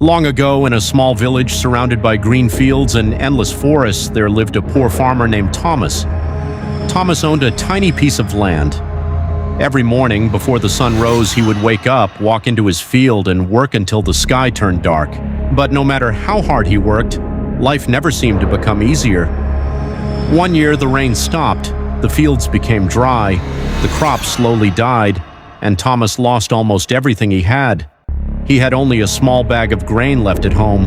Long ago, in a small village surrounded by green fields and endless forests, there lived a poor farmer named Thomas. Thomas owned a tiny piece of land. Every morning, before the sun rose, he would wake up, walk into his field, and work until the sky turned dark. But no matter how hard he worked, life never seemed to become easier. One year, the rain stopped, the fields became dry, the crops slowly died, and Thomas lost almost everything he had. He had only a small bag of grain left at home.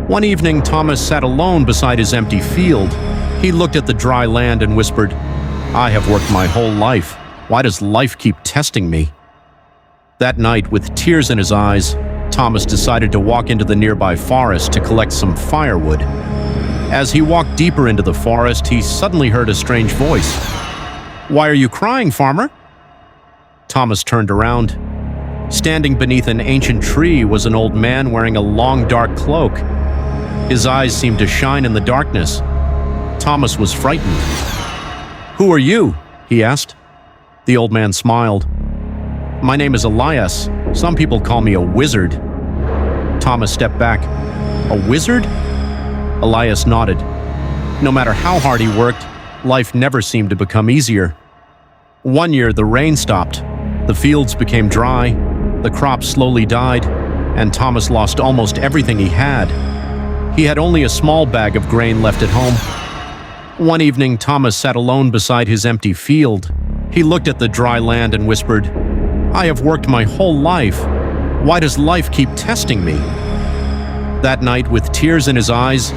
One evening, Thomas sat alone beside his empty field. He looked at the dry land and whispered, "I have worked my whole life. Why does life keep testing me?" That night, with tears in his eyes, Thomas decided to walk into the nearby forest to collect some firewood. As he walked deeper into the forest, he suddenly heard a strange voice. "Why are you crying, farmer?" Thomas turned around. Standing beneath an ancient tree was an old man wearing a long, dark cloak. His eyes seemed to shine in the darkness. Thomas was frightened. "Who are you?" he asked. The old man smiled. "My name is Elias. Some people call me a wizard." Thomas stepped back. "A wizard?" Elias nodded. No matter how hard he worked, life never seemed to become easier. One year, the rain stopped. The fields became dry, the crops slowly died, and Thomas lost almost everything he had. He had only a small bag of grain left at home. One evening, Thomas sat alone beside his empty field. He looked at the dry land and whispered, "I have worked my whole life. Why does life keep testing me?" That night, with tears in his eyes,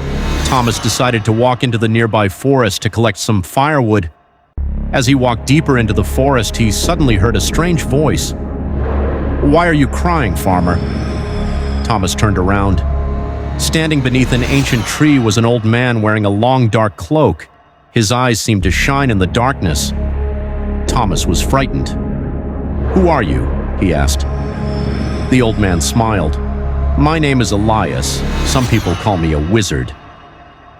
Thomas decided to walk into the nearby forest to collect some firewood. As he walked deeper into the forest, he suddenly heard a strange voice. "Why are you crying, farmer?" Thomas turned around. Standing beneath an ancient tree was an old man wearing a long, dark cloak. His eyes seemed to shine in the darkness. Thomas was frightened. "Who are you?" he asked. The old man smiled. "My name is Elias. Some people call me a wizard."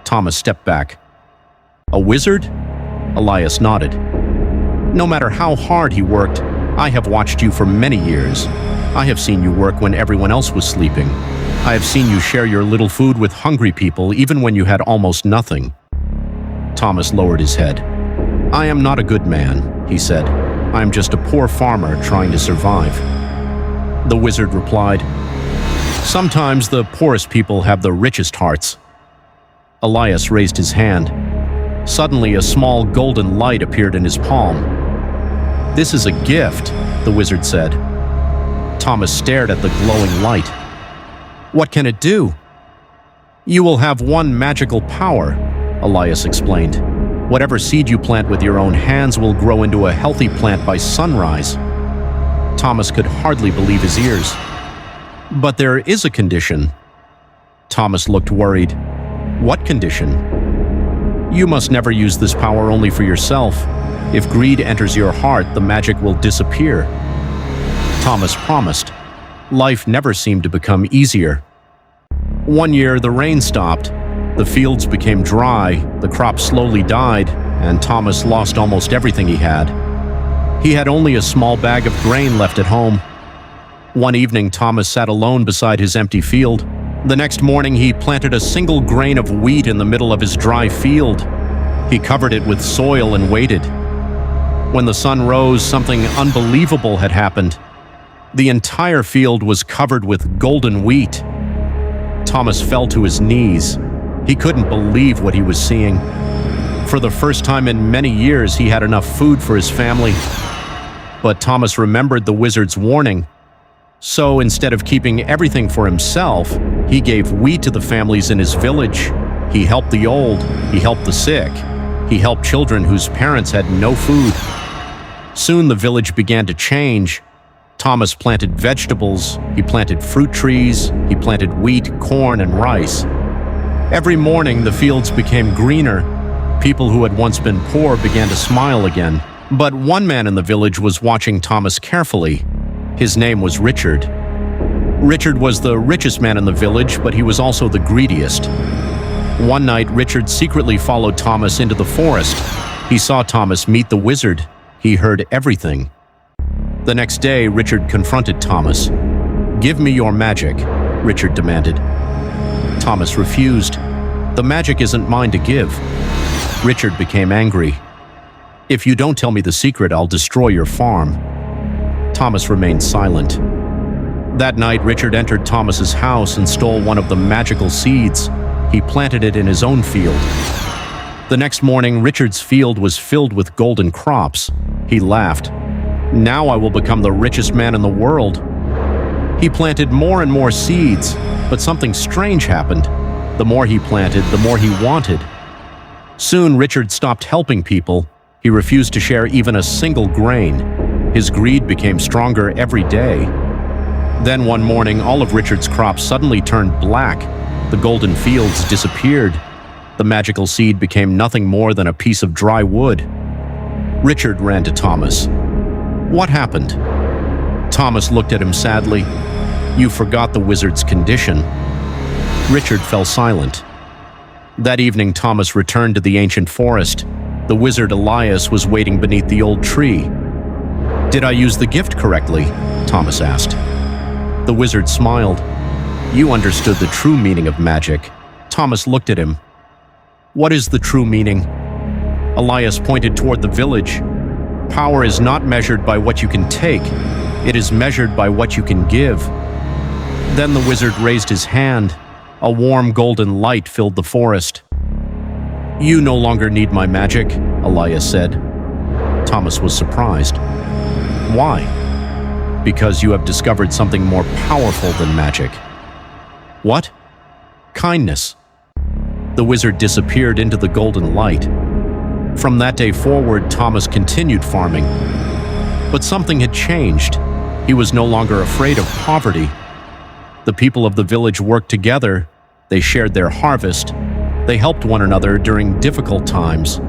Thomas stepped back. "A wizard?" Elias nodded. "No matter how hard he worked, I have watched you for many years. I have seen you work when everyone else was sleeping. I have seen you share your little food with hungry people even when you had almost nothing." Thomas lowered his head. "I am not a good man," he said. "I am just a poor farmer trying to survive." The wizard replied, "Sometimes the poorest people have the richest hearts." Elias raised his hand. Suddenly, a small golden light appeared in his palm. "This is a gift," the wizard said. Thomas stared at the glowing light. "What can it do?" "You will have one magical power," Elias explained. "Whatever seed you plant with your own hands will grow into a healthy plant by sunrise." Thomas could hardly believe his ears. "But there is a condition." Thomas looked worried. "What condition?" "You must never use this power only for yourself. If greed enters your heart, the magic will disappear." Thomas promised. Life never seemed to become easier. One year, the rain stopped. The fields became dry, the crops slowly died, and Thomas lost almost everything he had. He had only a small bag of grain left at home. One evening, Thomas sat alone beside his empty field. The next morning, he planted a single grain of wheat in the middle of his dry field. He covered it with soil and waited. When the sun rose, something unbelievable had happened. The entire field was covered with golden wheat. Thomas fell to his knees. He couldn't believe what he was seeing. For the first time in many years, he had enough food for his family. But Thomas remembered the wizard's warning. So instead of keeping everything for himself, he gave wheat to the families in his village. He helped the old, he helped the sick, he helped children whose parents had no food. Soon the village began to change. Thomas planted vegetables, he planted fruit trees, he planted wheat, corn, and rice. Every morning the fields became greener. People who had once been poor began to smile again. But one man in the village was watching Thomas carefully. His name was Richard. Richard was the richest man in the village, but he was also the greediest. One night, Richard secretly followed Thomas into the forest. He saw Thomas meet the wizard. He heard everything. The next day, Richard confronted Thomas. "Give me your magic. Richard demanded. Thomas refused. The magic isn't mine to give. Richard became angry. If you don't tell me the secret, I'll destroy your farm. Thomas remained silent. That night, Richard entered Thomas's house and stole one of the magical seeds. He planted it in his own field. The next morning, Richard's field was filled with golden crops. He laughed. Now I will become the richest man in the world. He planted more and more seeds, but something strange happened. The more he planted, the more he wanted. Soon, Richard stopped helping people. He refused to share even a single grain. His greed became stronger every day. Then one morning, all of Richard's crops suddenly turned black. The golden fields disappeared. The magical seed became nothing more than a piece of dry wood. Richard ran to Thomas. What happened? Thomas looked at him sadly. You forgot the wizard's condition. Richard fell silent. That evening, Thomas returned to the ancient forest. The wizard Elias was waiting beneath the old tree. Did I use the gift correctly? Thomas asked. The wizard smiled. You understood the true meaning of magic. Thomas looked at him. What is the true meaning? Elias pointed toward the village. Power is not measured by what you can take. It is measured by what you can give. Then the wizard raised his hand. A warm golden light filled the forest. You no longer need my magic, Elias said. Thomas was surprised. Why? Because you have discovered something more powerful than magic. What? Kindness. The wizard disappeared into the golden light. From that day forward, Thomas continued farming. But something had changed. He was no longer afraid of poverty. The people of the village worked together. They shared their harvest. They helped one another during difficult times.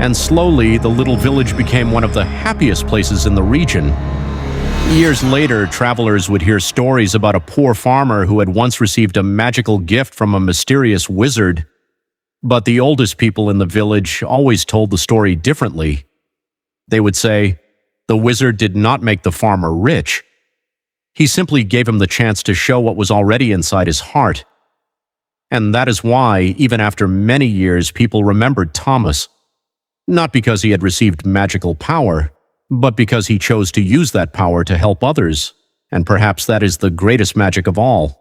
And slowly, the little village became one of the happiest places in the region. Years later, travelers would hear stories about a poor farmer who had once received a magical gift from a mysterious wizard. But the oldest people in the village always told the story differently. They would say, the wizard did not make the farmer rich. He simply gave him the chance to show what was already inside his heart. And that is why, even after many years, people remembered Thomas. Not because he had received magical power, but because he chose to use that power to help others. And perhaps that is the greatest magic of all.